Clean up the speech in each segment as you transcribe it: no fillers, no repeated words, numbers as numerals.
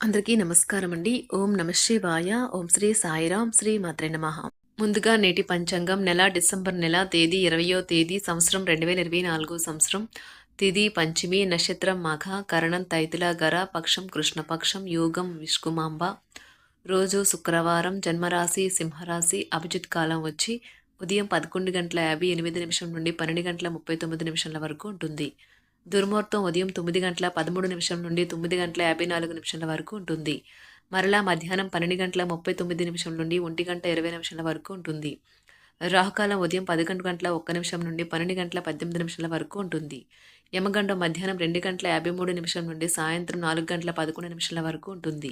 అందరికీ నమస్కారం అండి. ఓం నమ శివాయ. ఓం శ్రీ సాయిరాం. శ్రీ మాత్రే నమః. ముందుగా నేటి పంచాంగం నెల డిసెంబర్ నెల తేదీ 20వ తేదీ సంవత్సరం 2024 సంవత్సరం. తిథి పంచమి, నక్షత్రం మఘ, కరణం తైతుల, గర, పక్షం కృష్ణపక్షం, యోగం విష్కుమాంబ. రోజు శుక్రవారం, జన్మరాశి సింహరాశి, అభిజిత్ కాలం వచ్చి ఉదయం 11:58 నుండి 12:39 వరకు ఉంటుంది. దుర్ముహూర్తం ఉదయం 9:13 నుండి 9:54 వరకు ఉంటుంది. మరలా మధ్యాహ్నం 12:39 నుండి 1:20 వరకు ఉంటుంది. రాహుకాలం ఉదయం 11:01 నుండి 12:18 వరకు ఉంటుంది. యమగండం మధ్యాహ్నం 2:53 నుండి సాయంత్రం 4:11 వరకు ఉంటుంది.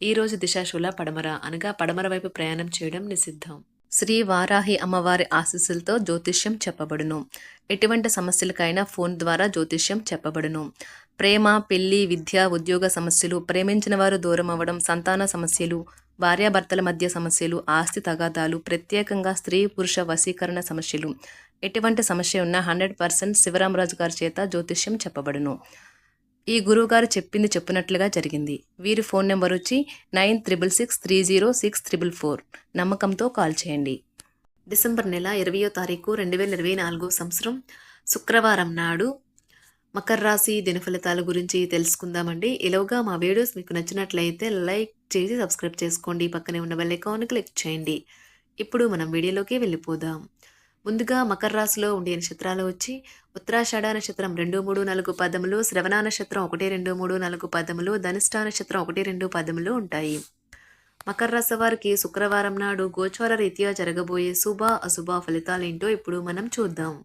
ఈ రోజు దిశాశూల పడమర, అనగా పడమర వైపు ప్రయాణం చేయడం నిషిద్ధం. శ్రీ వారాహి అమ్మవారి ఆశీస్సులతో జ్యోతిష్యం చెప్పబడును. ఎటువంటి సమస్యలకైనా ఫోన్ ద్వారా జ్యోతిష్యం చెప్పబడును. ప్రేమ, పెళ్లి, విద్య, ఉద్యోగ సమస్యలు, ప్రేమించిన వారు దూరం అవ్వడం, సంతాన సమస్యలు, భార్యాభర్తల మధ్య సమస్యలు, ఆస్తి తగాదాలు, ప్రత్యేకంగా స్త్రీ పురుష వశీకరణ సమస్యలు, ఎటువంటి సమస్య ఉన్నా 100% శివరామరాజు గారి చేత జ్యోతిష్యం చెప్పబడును. ఈ గురువుగారు చెప్పింది చెప్పినట్లుగా జరిగింది. వీరి ఫోన్ నెంబర్ వచ్చి 9663064444. నమ్మకంతో కాల్ చేయండి. డిసెంబర్ నెల 20వ తారీఖు 2024 సంవత్సరం శుక్రవారం నాడు మకర రాశి దినఫలితాల గురించి తెలుసుకుందామండి. ఇలాగా మా వీడియోస్ మీకు నచ్చినట్లయితే లైక్ చేసి సబ్స్క్రైబ్ చేసుకోండి. పక్కనే ఉన్న బెల్ ఐకాన్ క్లిక్ చేయండి. ఇప్పుడు మనం వీడియోలోకి వెళ్ళిపోదాం. ముందుగా మకర రాశిలో ఉండే నక్షత్రాలు వచ్చి ఉత్తరాషాఢ నక్షత్రం 2, 3, 4 పదములు, శ్రవణ నక్షత్రం 1, 2, 3, 4 పదములు, ధనిష్ఠ నక్షత్రం 1, 2 పదములు ఉంటాయి. మకర రాశి వారికి శుక్రవారం నాడు గోచార రీత్యా జరగబోయే శుభ అశుభ ఫలితాలేంటో ఇప్పుడు మనం చూద్దాం.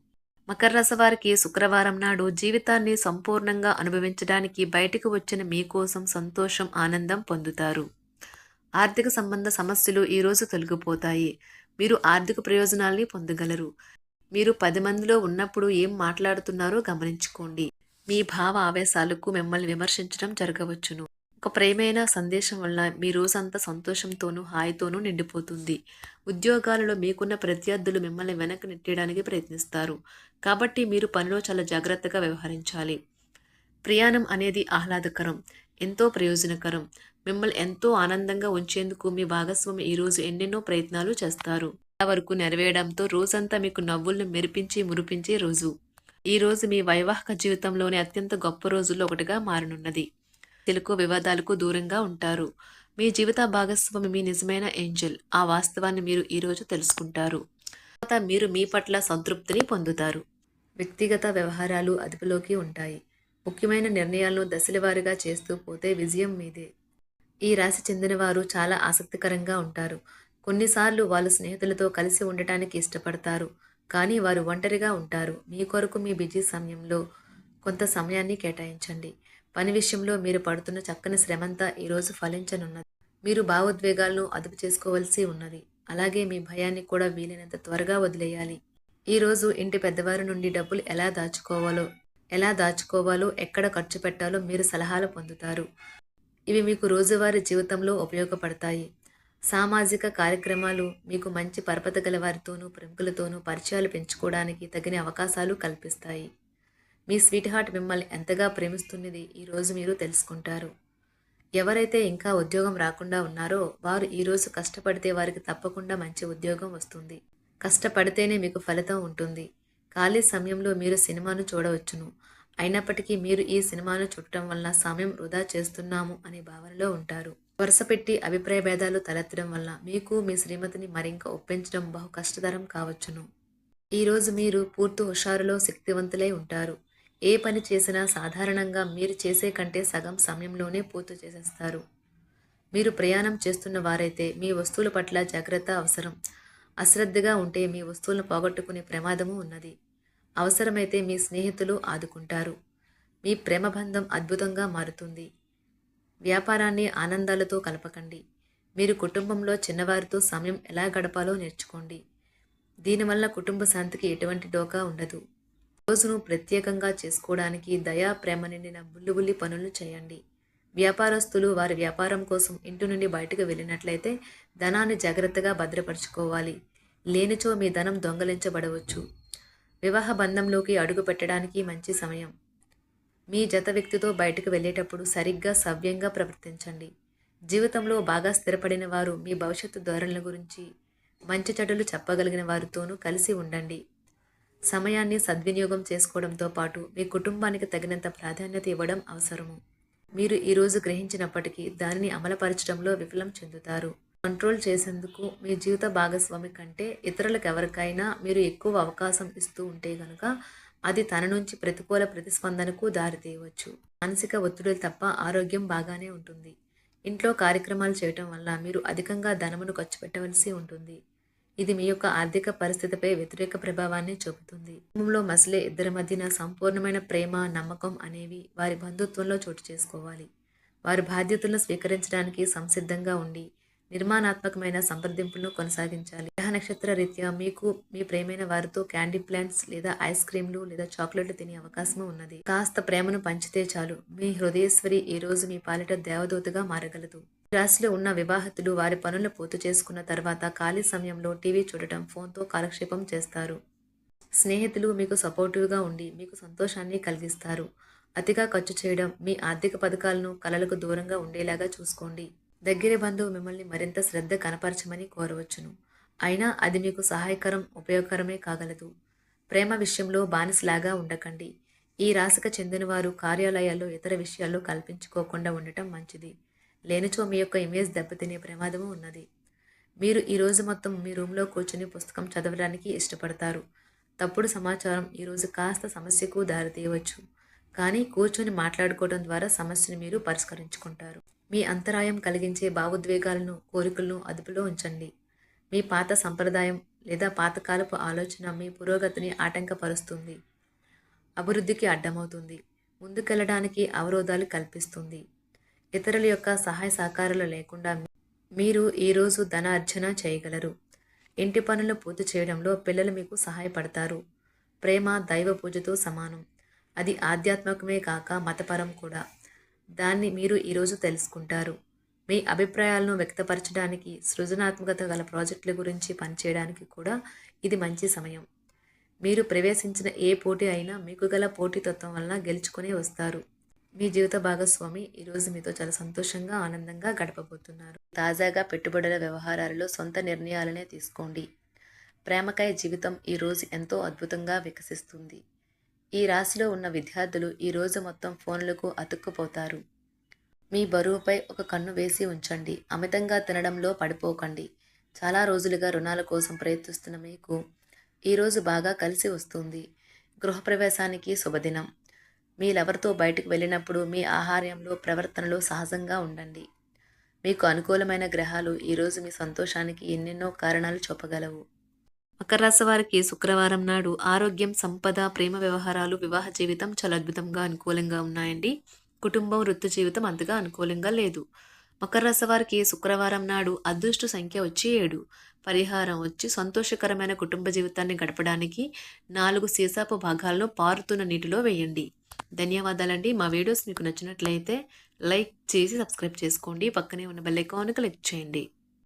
మకర రాశి వారికి శుక్రవారం నాడు జీవితాన్ని సంపూర్ణంగా అనుభవించడానికి బయటకు వచ్చిన మీకోసం సంతోషం, ఆనందం పొందుతారు. ఆర్థిక సంబంధ సమస్యలు ఈరోజు తొలగిపోతాయి. మీరు ఆర్థిక ప్రయోజనాల్ని పొందగలరు. మీరు 10 మందిలో ఉన్నప్పుడు ఏం మాట్లాడుతున్నారో గమనించుకోండి. మీ భావ ఆవేశాలకు మిమ్మల్ని విమర్శించడం జరగవచ్చును. ఒక ప్రేమైన సందేశం వల్ల మీ రోజంతా సంతోషంతోనూ హాయితోనూ నిండిపోతుంది. ఉద్యోగాలలో మీకున్న ప్రత్యర్థులు మిమ్మల్ని వెనక్కి నెట్టేయడానికి ప్రయత్నిస్తారు. కాబట్టి మీరు పనిలో చాలా జాగ్రత్తగా వ్యవహరించాలి. ప్రయాణం అనేది ఆహ్లాదకరం, ఎంతో ప్రయోజనకరం. మిమ్మల్ని ఎంతో ఆనందంగా ఉంచేందుకు మీ భాగస్వామి ఈరోజు ఎన్నెన్నో ప్రయత్నాలు చేస్తారు. చాలా వరకు నెరవేయడంతో రోజంతా మీకు నవ్వులను మెరిపించి మురిపించే రోజు. ఈ రోజు మీ వైవాహిక జీవితంలోని అత్యంత గొప్ప రోజుల్లో ఒకటిగా మారనున్నది. తెలుగు వివాదాలకు దూరంగా ఉంటారు. మీ జీవిత భాగస్వామి మీ నిజమైన ఏంజెల్. ఆ వాస్తవాన్ని మీరు ఈరోజు తెలుసుకుంటారు. తర్వాత మీరు మీ పట్ల సంతృప్తిని పొందుతారు. వ్యక్తిగత వ్యవహారాలు అదుపులోకి ఉంటాయి. ముఖ్యమైన నిర్ణయాలను దశలవారీగా చేస్తూ పోతే విజయం మీదే. ఈ రాశి చెందిన వారు చాలా ఆసక్తికరంగా ఉంటారు. కొన్నిసార్లు వాళ్ళు స్నేహితులతో కలిసి ఉండటానికి ఇష్టపడతారు, కానీ వారు ఒంటరిగా ఉంటారు. మీ కొరకు మీ బిజీ సమయంలో కొంత సమయాన్ని కేటాయించండి. పని విషయంలో మీరు పడుతున్న చక్కని శ్రమంతా ఈరోజు ఫలించనున్నది. మీరు భావోద్వేగాలను అదుపు చేసుకోవాల్సి ఉన్నది. అలాగే మీ భయాన్ని కూడా వీలైనంత త్వరగా వదిలేయాలి. ఈరోజు ఇంటి పెద్దవారి నుండి డబ్బులు ఎలా దాచుకోవాలో, ఎక్కడ ఖర్చు పెట్టాలో మీరు సలహాలు పొందుతారు. ఇవి మీకు రోజువారీ జీవితంలో ఉపయోగపడతాయి. సామాజిక కార్యక్రమాలు మీకు మంచి పరపతి గల వారితోనూ ప్రముఖులతోనూ పరిచయాలు పెంచుకోవడానికి తగిన అవకాశాలు కల్పిస్తాయి. మీ స్వీట్ హార్ట్ మిమ్మల్ని ఎంతగా ప్రేమిస్తున్నది ఈరోజు మీరు తెలుసుకుంటారు. ఎవరైతే ఇంకా ఉద్యోగం రాకుండా ఉన్నారో వారు ఈరోజు కష్టపడితే వారికి తప్పకుండా మంచి ఉద్యోగం వస్తుంది. కష్టపడితేనే మీకు ఫలితం ఉంటుంది. ఖాళీ సమయంలో మీరు సినిమాను చూడవచ్చును. అయినప్పటికీ మీరు ఈ సినిమాను చూడటం వల్ల సమయం వృధా చేస్తున్నాము అనే భావనలో ఉంటారు. వరుసపెట్టి అభిప్రాయ భేదాలు తలెత్తడం వల్ల మీకు మీ శ్రీమతిని మరింక ఒప్పించడం బహు కష్టతరం కావచ్చును. ఈరోజు మీరు పూర్తి హుషారులో శక్తివంతులై ఉంటారు. ఏ పని చేసినా సాధారణంగా మీరు చేసే కంటే సగం సమయంలోనే పూర్తి చేసేస్తారు. మీరు ప్రయాణం చేస్తున్న వారైతే మీ వస్తువుల పట్ల జాగ్రత్త అవసరం. అశ్రద్ధగా ఉంటే మీ వస్తువులను పోగొట్టుకునే ప్రమాదము ఉన్నది. అవసరమైతే మీ స్నేహితులు ఆదుకుంటారు. మీ ప్రేమబంధం అద్భుతంగా మారుతుంది. వ్యాపారాన్ని ఆనందాలతో కలపకండి. మీరు కుటుంబంలో చిన్నవారితో సమయం ఎలా గడపాలో నేర్చుకోండి. దీనివల్ల కుటుంబ శాంతికి ఎటువంటి డోకా ఉండదు. రోజును ప్రత్యేకంగా చేసుకోవడానికి దయా, ప్రేమ నిండిన బుల్లిబుల్లి పనులు చేయండి. వ్యాపారస్తులు వారి వ్యాపారం కోసం ఇంటి నుండి బయటకు వెళ్ళినట్లయితే ధనాన్ని జాగ్రత్తగా భద్రపరుచుకోవాలి. లేనిచో మీ ధనం దొంగలించబడవచ్చు. వివాహ బంధంలోకి అడుగు పెట్టడానికి మంచి సమయం. మీ జత వ్యక్తితో బయటకు వెళ్ళేటప్పుడు సరిగ్గా సవ్యంగా ప్రవర్తించండి. జీవితంలో బాగా స్థిరపడిన వారు మీ భవిష్యత్తు ధోరణుల గురించి మంచి చెడులు చెప్పగలిగిన వారితోనూ కలిసి ఉండండి. సమయాన్ని సద్వినియోగం చేసుకోవడంతో పాటు మీ కుటుంబానికి తగినంత ప్రాధాన్యత ఇవ్వడం అవసరము. మీరు ఈరోజు గ్రహించినప్పటికీ దానిని అమలుపరచడంలో విఫలం చెందుతారు. కంట్రోల్ చేసేందుకు మీ జీవిత భాగస్వామి కంటే ఇతరులకు ఎవరికైనా మీరు ఎక్కువ అవకాశం ఇస్తూ ఉంటే గనుక అది తన నుంచి ప్రతికూల ప్రతిస్పందనకు దారితీయవచ్చు. మానసిక ఒత్తిడులు తప్ప ఆరోగ్యం బాగానే ఉంటుంది. ఇంట్లో కార్యక్రమాలు చేయటం వల్ల మీరు అధికంగా ధనమును ఖర్చు పెట్టవలసి ఉంటుంది. ఇది మీ యొక్క ఆర్థిక పరిస్థితిపై వ్యతిరేక ప్రభావాన్ని చూపుతుంది. కుటుంబంలో మసలే ఇద్దరి మధ్యన సంపూర్ణమైన ప్రేమ, నమ్మకం అనేవి వారి బంధుత్వంలో చోటు చేసుకోవాలి. వారి బాధ్యతలను స్వీకరించడానికి సంసిద్ధంగా ఉండి నిర్మాణాత్మకమైన సంప్రదింపులను కొనసాగించాలి. గ్రహ నక్షత్ర రీత్యా మీకు మీ ప్రేమైన వారితో క్యాండీ ప్లాంట్స్ లేదా ఐస్ క్రీంలు లేదా చాక్లెట్లు తినే అవకాశం ఉన్నది. కాస్త ప్రేమను పంచితే చాలు, మీ హృదయేశ్వరి ఈ రోజు మీ పాలిట దేవదూతగా మారగలదు. రాశిలో ఉన్న వివాహితులు వారి పనులను పూర్తి చేసుకున్న తర్వాత ఖాళీ సమయంలో టీవీ చూడటం, ఫోన్తో కాలక్షేపం చేస్తారు. స్నేహితులు మీకు సపోర్టివ్గా ఉండి మీకు సంతోషాన్ని కలిగిస్తారు. అతిగా ఖర్చు చేయడం, మీ ఆర్థిక పథకాలను కలలకు దూరంగా ఉండేలాగా చూసుకోండి. దగ్గరి బంధువు మిమ్మల్ని మరింత శ్రద్ధ కనపరచమని కోరవచ్చును. అయినా అది మీకు సహాయకరం, ఉపయోగకరమే కాగలదు. ప్రేమ విషయంలో బానిసలాగా ఉండకండి. ఈ రాశికి చెందిన వారు కార్యాలయాల్లో ఇతర విషయాల్లో కల్పించుకోకుండా ఉండటం మంచిది. లేనిచో మీ యొక్క ఇమేజ్ దెబ్బతినే ప్రమాదము ఉన్నది. మీరు ఈ రోజు మొత్తం మీ రూమ్లో కూర్చొని పుస్తకం చదవడానికి ఇష్టపడతారు. తప్పుడు సమాచారం ఈరోజు కాస్త సమస్యకు దారితీయవచ్చు. కానీ కూర్చొని మాట్లాడుకోవడం ద్వారా సమస్యను మీరు పరిష్కరించుకుంటారు. మీ అంతరాయం కలిగించే భావోద్వేగాలను, కోరికలను అదుపులో ఉంచండి. మీ పాత సంప్రదాయం లేదా పాతకాలపు ఆలోచన మీ పురోగతిని ఆటంకపరుస్తుంది, అభివృద్ధికి అడ్డమవుతుంది, ముందుకెళ్లడానికి అవరోధాలు కల్పిస్తుంది. ఇతరుల యొక్క సహాయ సహకారాలు లేకుండా మీరు ఈరోజు ధన అర్జన చేయగలరు. ఇంటి పనులను పూర్తి చేయడంలో పిల్లలు మీకు సహాయపడతారు. ప్రేమ దైవ పూజతో సమానం. అది ఆధ్యాత్మికమే కాక మతపరం కూడా. దాన్ని మీరు ఈరోజు తెలుసుకుంటారు. మీ అభిప్రాయాలను వ్యక్తపరచడానికి, సృజనాత్మకత గల ప్రాజెక్టుల గురించి పనిచేయడానికి కూడా ఇది మంచి సమయం. మీరు ప్రవేశించిన ఏ పోటీ అయినా మీకు గల పోటీతత్వం వలన గెలుచుకునే వస్తారు. మీ జీవిత భాగస్వామి ఈరోజు మీతో చాలా సంతోషంగా, ఆనందంగా గడపబోతున్నారు. తాజాగా పెట్టుబడుల వ్యవహారాలలో సొంత నిర్ణయాలనే తీసుకోండి. ప్రేమకాయ జీవితం ఈరోజు ఎంతో అద్భుతంగా వికసిస్తుంది. ఈ రాశిలో ఉన్న విద్యార్థులు ఈ రోజు మొత్తం ఫోన్లకు అతుక్కుపోతారు. మీ బరువుపై ఒక కన్ను వేసి ఉంచండి. అమితంగా తినడంలో పడిపోకండి. చాలా రోజులుగా రుణాల కోసం ప్రయత్నిస్తున్న మీకు ఈరోజు బాగా కలిసి వస్తుంది. గృహప్రవేశానికి శుభదినం. మీరెవరితో బయటకు వెళ్ళినప్పుడు మీ ఆహార్యంలో, ప్రవర్తనలో సహజంగా ఉండండి. మీకు అనుకూలమైన గ్రహాలు ఈరోజు మీ సంతోషానికి ఎన్నెన్నో కారణాలు చూపగలవు. మకర రాశి వారికి శుక్రవారం నాడు ఆరోగ్యం, సంపద, ప్రేమ వ్యవహారాలు, వివాహ జీవితం చాలా అద్భుతంగా అనుకూలంగా ఉన్నాయండి. కుటుంబం, వృత్తి జీవితం అంతగా అనుకూలంగా లేదు. మకర రాశి వారికి శుక్రవారం నాడు అదృష్ట సంఖ్య వచ్చి 7. పరిహారం వచ్చి సంతోషకరమైన కుటుంబ జీవితాన్ని గడపడానికి 4 సీసాపు భాగాలను పారుతున్న నీటిలో వేయండి. ధన్యవాదాలండి. మా వీడియోస్ మీకు నచ్చినట్లయితే లైక్ చేసి సబ్స్క్రైబ్ చేసుకోండి. పక్కనే ఉన్న బెల్ ఐకాన్ క్లిక్ చేయండి.